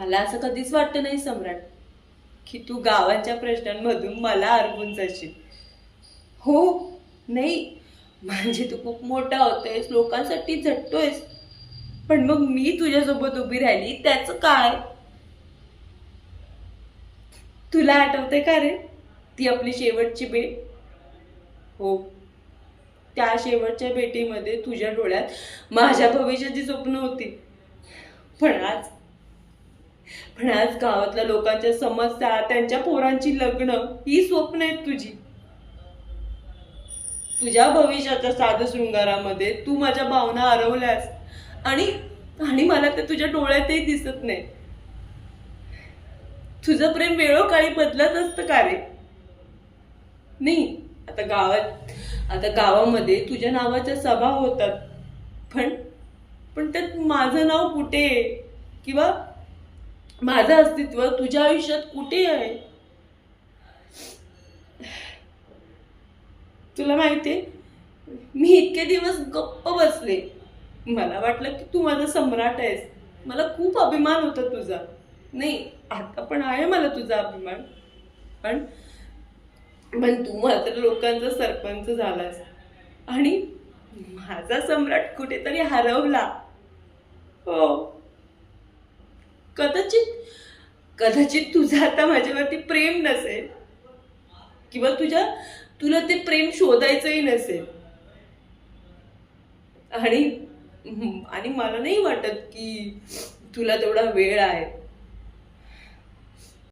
मला असं कधीच वाटतं नाही सम्राट की तू गावाच्या प्रश्नांमधून मला हरवून जाशील. हो, नाही म्हणजे तू खूप मोठा होतोयस, लोकांसाठी झटतोयस, पण मग मी तुझ्यासोबत उभी राहिली त्याचं काय? तुला आठवते का रे ती आपली शेवटची भेट? हो, त्या शेवटच्या भेटीमध्ये तुझ्या डोळ्यात माझ्या भविष्याची स्वप्न होती. पण आज पण आज गावातल्या लोकांच्या समस्या, त्यांच्या पोरांची लग्न ही स्वप्न आहेत तुझी. तुझ्या भविष्याच्या साध शृंगारामध्ये तू माझ्या भावना हरवल्यास आणि आणि मला ते तुझ्या डोळ्यातही दिसत नाही. तुझं प्रेम वेळोकाळी बदलत असतं का रे? नाही, आता गावामध्ये तुझ्या नावाच्या सभा होतात, पण पण त्यात माझं नाव कुठे आहे? किंवा माझं अस्तित्व तुझ्या आयुष्यात कुठे आहे? तुला माहितीये, मी इतके दिवस गप्प बसले. मला वाटलं की तू माझा सम्राट आहेस. मला खूप अभिमान होता तुझा. नाही, आता पण आहे मला तुझा अभिमान. पण पण तू मात्र लोकांचा सरपंच झालास आणि माझा सम्राट कुठेतरी हरवला. हो, कदाचित कदाचित तुझं आता माझ्यावरती प्रेम नसेल, किंवा तुला ते प्रेम शोधायचंही नसेल. आणि आणि मला नाही वाटत की तुला तेवढा वेळ आहे.